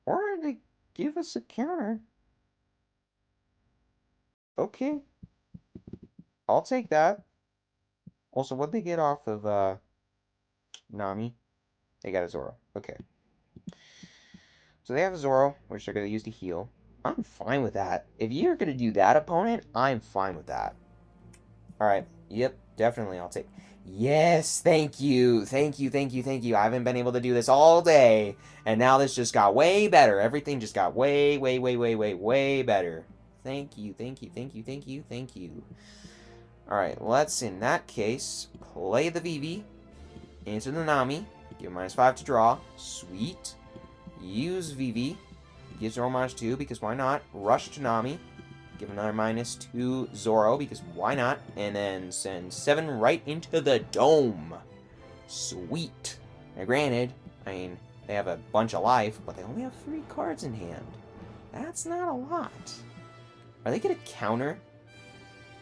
Or they give us a counter. Okay. I'll take that. Also, what'd they get off of, Nami? They got a Zoro. Okay. So they have a Zoro, which they're going to use to heal. I'm fine with that. If you're going to do that, opponent, I'm fine with that. Alright. Yep. Definitely I'll take... Yes! Thank you! Thank you, thank you, thank you. I haven't been able to do this all day. And now this just got way better. Everything just got way better. Thank you, thank you, thank you, thank you, thank you. Alright, let's, in that case, play the Vivi into the Nami. Give -5 to draw. Sweet. Use Vivi. Give Zoro -2, because why not? Rush to Nami. Give another -2 Zoro, because why not? And then send 7 right into the dome. Sweet. Now, granted, I mean, they have a bunch of life, but they only have 3 cards in hand. That's not a lot. Are they going to counter?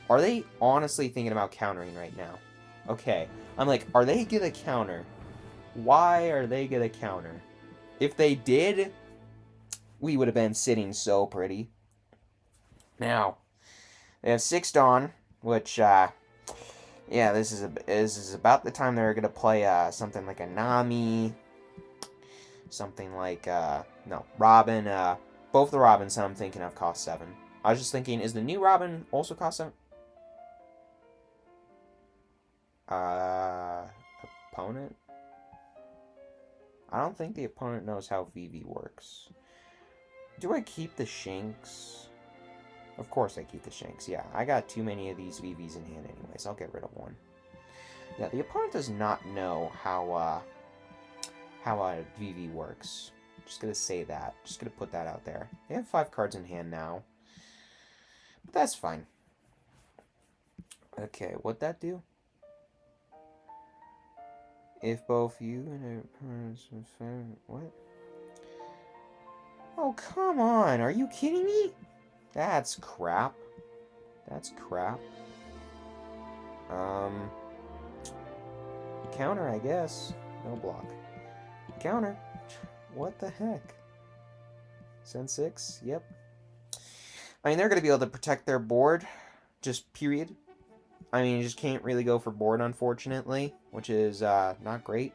Are they honestly thinking about countering right now? Okay. I'm like, are they going to counter? Why are they going to counter? If they did, we would have been sitting so pretty. Now, they have 6 Dawn, which, yeah, this is about the time they're going to play something like a Nami, something like, no, Robin. Both the Robins I'm thinking of cost 7. I was just thinking, is the new Robin also cost 7? Opponent? I don't think the opponent knows how Vivi works. Do I keep the Shanks? Of course I keep the Shanks. Yeah, I got too many of these Vivis in hand anyways. I'll get rid of one. Yeah, the opponent does not know how a Vivi works. Just gonna say that. Just gonna put that out there. They have 5 cards in hand now. But that's fine. Okay, what'd that do? If both you and a... What? Oh, come on. Are you kidding me? That's crap. That's crap. Counter, I guess. No block. Counter. What the heck? Send 6? Yep. I mean, they're going to be able to protect their board. Just period. I mean, you just can't really go for board, unfortunately. Which is, not great.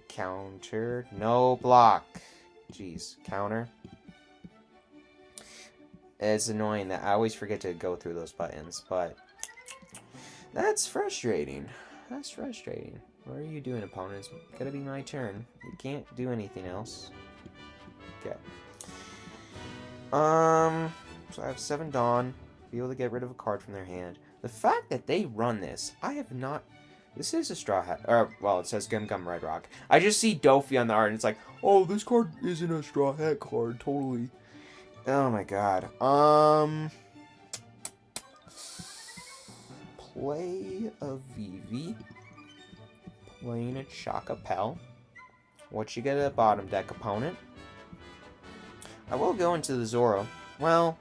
Counter. No block. Jeez. Counter. It's annoying that I always forget to go through those buttons, but... That's frustrating. That's frustrating. What are you doing, opponents? It's gonna be my turn. You can't do anything else. Okay. So I have 7 Dawn. Be able to get rid of a card from their hand. The fact that they run this, I have not... This is a Straw Hat. Well, it says Gum Red Rock. I just see Dofi on the art, and it's like, oh, this card isn't a Straw Hat card, totally. Oh my god. Play a Vivi. Playing a Chocopel. What you get a bottom deck opponent? I will go into the Zoro. Well,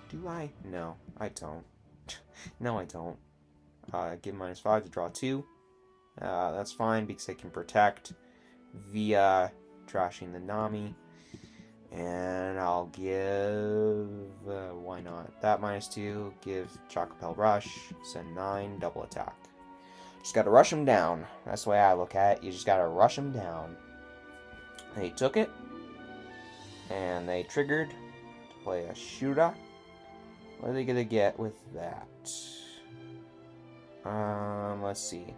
do I? No, I don't. No, I don't. Give -5 to draw 2. That's fine because I can protect via trashing the Nami. And I'll give... why not? That -2, give Chocopel Rush, send 9, double attack. Just gotta rush him down. That's the way I look at it. You just gotta rush him down. They took it. And they triggered to play a Shura. What are they gonna get with that? Let's see.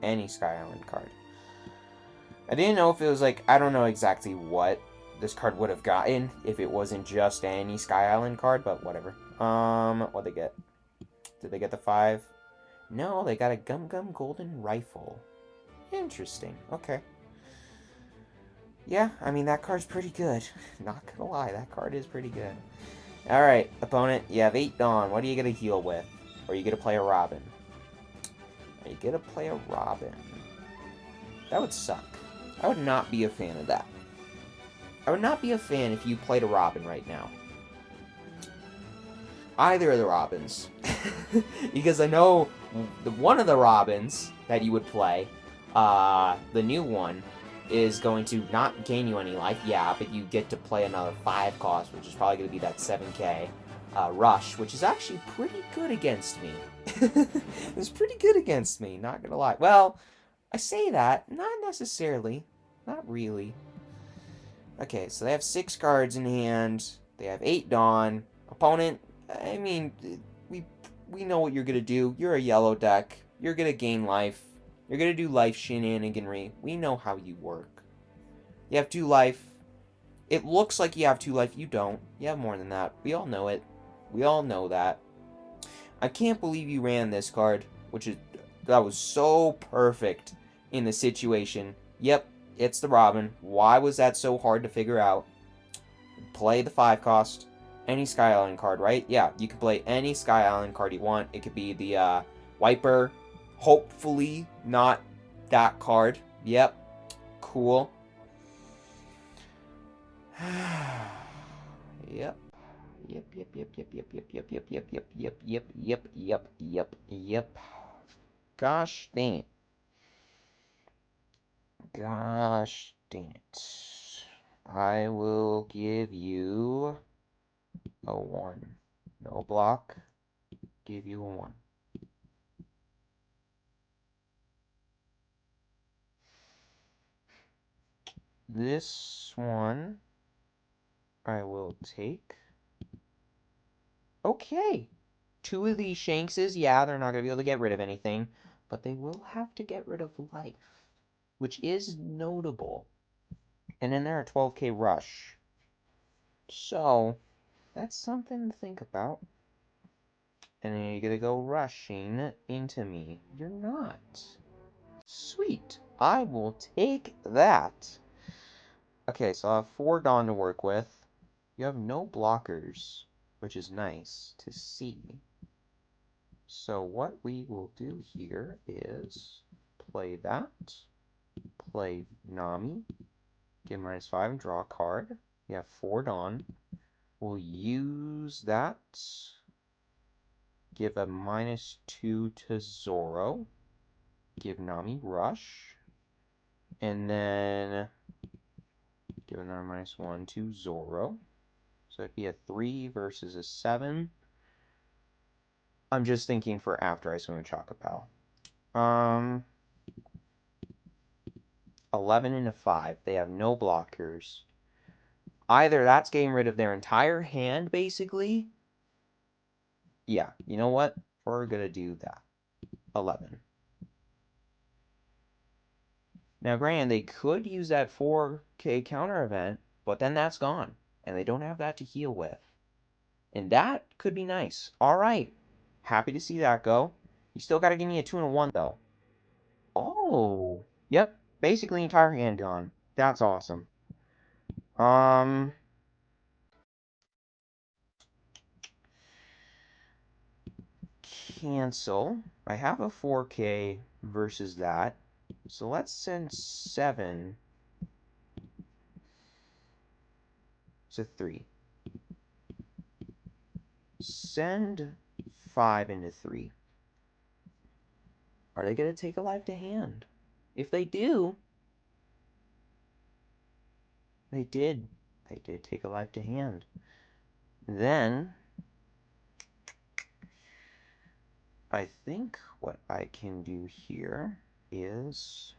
Any Sky Island card. I didn't know if it was like, I don't know exactly what this card would have gotten if it wasn't just any Sky Island card, but whatever. What'd they get? Did they get the 5? No, they got a Gum Gum Golden Rifle. Interesting. Okay. Yeah, I mean, that card's pretty good. Not gonna lie, that card is pretty good. Alright, opponent, you have 8 Dawn. What are you gonna heal with? Or are you gonna play a Robin? Are you gonna play a Robin? That would suck. I would not be a fan of that. I would not be a fan if you played a Robin right now. Either of the Robins. Because I know one of the Robins that you would play, the new one, is going to not gain you any life, yeah, but you get to play another 5 cost, which is probably going to be that 7k Rush, which is actually pretty good against me. It's pretty good against me, not gonna lie. Well, I say that, not necessarily, not really. Okay, so they have 6 cards in hand, they have 8 Dawn. Opponent, I mean, we know what you're gonna do. You're a yellow deck, you're gonna gain life. You're gonna do life shenaniganry. We know how you work. You have 2 life. It looks like you have 2 life. You don't. You have more than that. We all know it. We all know that. I can't believe you ran this card, that was so perfect in the situation. Yep, it's the Robin. Why was that so hard to figure out? Play the 5 cost. Any Sky Island card, right? Yeah, you can play any Sky Island card you want. It could be the Wiper. Hopefully not that card. Yep. Cool. Yep. Yep. Gosh dang it. Gosh dang it. I will give you a 1. No block. Give you a 1. This one I will take. Okay. 2 of these Shankses, yeah, they're not going to be able to get rid of anything, but they will have to get rid of life, which is notable. And then they're a 12k rush. So, that's something to think about. And then you're going to go rushing into me. You're not. Sweet. I will take that. Okay, so I have 4 Dawn to work with. You have no blockers, which is nice to see. So what we will do here is play that, play Nami, get -5 and draw a card. You have 4 Dawn. We'll use that, give a -2 to Zoro, give Nami Rush, and then give another -1 to Zoro. So it'd be a 3 versus a 7. I'm just thinking for after I swim a Chocopel. 11 and a 5. They have no blockers. Either that's getting rid of their entire hand, basically. Yeah, you know what? We're gonna do that. 11. Now, granted, they could use that 4k counter event, but then that's gone. and they don't have that to heal with. And that could be nice. Alright. Happy to see that go. You still gotta give me a 2 and a 1, though. Oh. Yep. Basically entire hand gone. That's awesome. Cancel. I have a 4K versus that. So let's send 7 to 3. Send 5 into 3. Are they going to take a life to hand? If they do, they did. They did take a life to hand. Then, I think what I can do here is...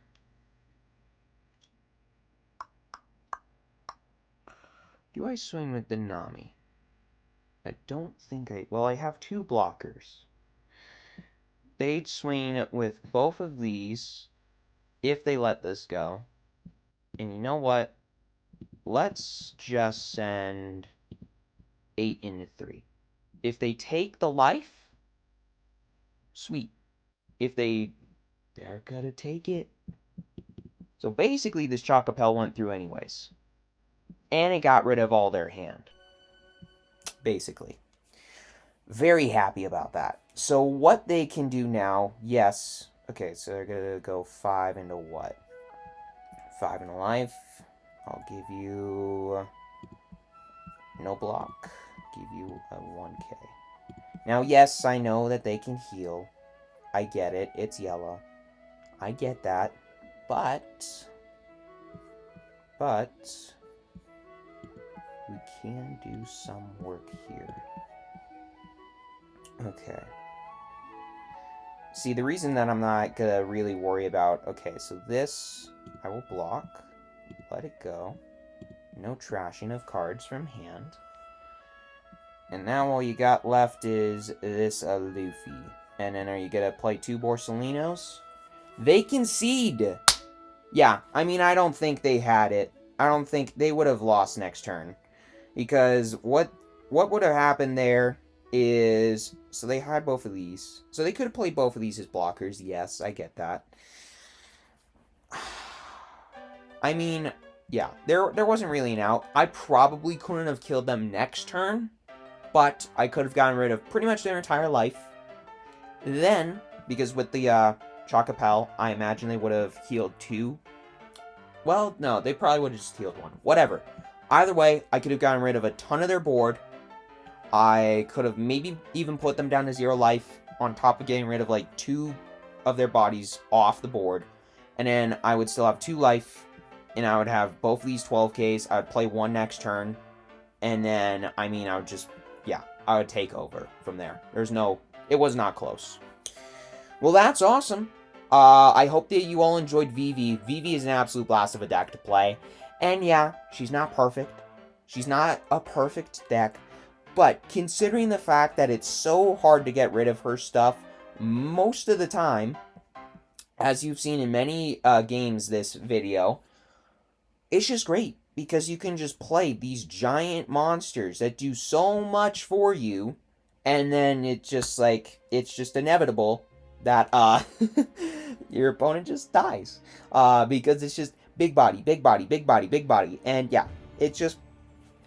do I swing with the Nami? I don't think I... well, I have 2 blockers. They'd swing with both of these if they let this go. And you know what? Let's just send 8 into 3. If they take the life, sweet. If they're gonna take it. So basically, this Chocoapel went through anyways. And it got rid of all their hand. Basically. Very happy about that. So what they can do now, yes. Okay, so they're gonna go 5 into what? 5 into life. I'll give you no block. Give you a 1K. Now, yes, I know that they can heal. I get it. It's yellow. I get that. But we can do some work here. Okay. See, the reason that I'm not gonna really worry about... okay, so this I will block. Let it go. No trashing of cards from hand. And now all you got left is this Luffy. And then are you gonna play 2 Borsalinos? They concede! Yeah, I mean, I don't think they had it. I don't think they would have lost next turn. Because what would have happened there is... so they had both of these. So they could have played both of these as blockers. Yes, I get that. I mean, yeah, there wasn't really an out. I probably couldn't have killed them next turn. But I could have gotten rid of pretty much their entire life. Then, because with the Chocoapel, I imagine they would have healed 2. Well, no, they probably would have just healed 1. Whatever. Either way, I could have gotten rid of a ton of their board. I could have maybe even put them down to 0 life on top of getting rid of like 2 of their bodies off the board. And then I would still have 2 life. And I would have both of these 12Ks. I would play 1 next turn. And then, I mean, I would just... yeah, I would take over from there. It was not close. Well, that's awesome. I hope that you all enjoyed Vivi. Vivi is an absolute blast of a deck to play. And yeah, she's not perfect. She's not a perfect deck. But considering the fact that it's so hard to get rid of her stuff most of the time, as you've seen in many games this video, it's just great. Because you can just play these giant monsters that do so much for you, and then it's just inevitable that your opponent just dies. Because it's just big body, big body, big body, big body. And yeah, it's just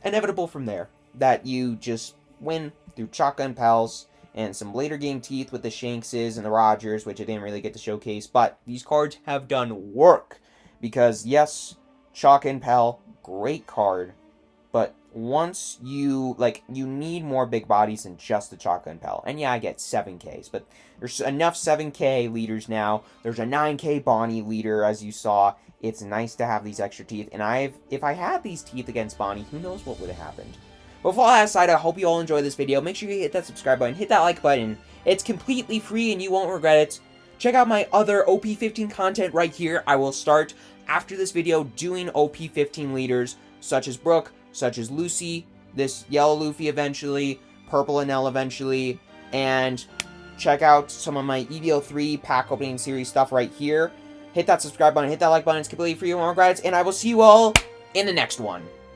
inevitable from there that you just win through Chocoapels and some later game teeth with the Shankses and the Rogers, which I didn't really get to showcase. But these cards have done work. Because yes, Chocoapel, great card, but once you need more big bodies than just the Chocoapel. And yeah, I get 7Ks, but there's enough 7K leaders now. There's a 9K Bonney leader, as you saw. It's nice to have these extra teeth, and if I had these teeth against Bonney, who knows what would have happened. But with all that aside, I hope you all enjoyed this video. Make sure you hit that subscribe button, hit that like button. It's completely free and you won't regret it. Check out my other OP15 content right here. I will start after this video doing OP15 leaders, such as Brook, such as Lucy, this yellow Luffy eventually, purple Enel eventually, and check out some of my EVO3 pack opening series stuff right here. Hit that subscribe button, hit that like button, it's completely free, and and I will see you all in the next one.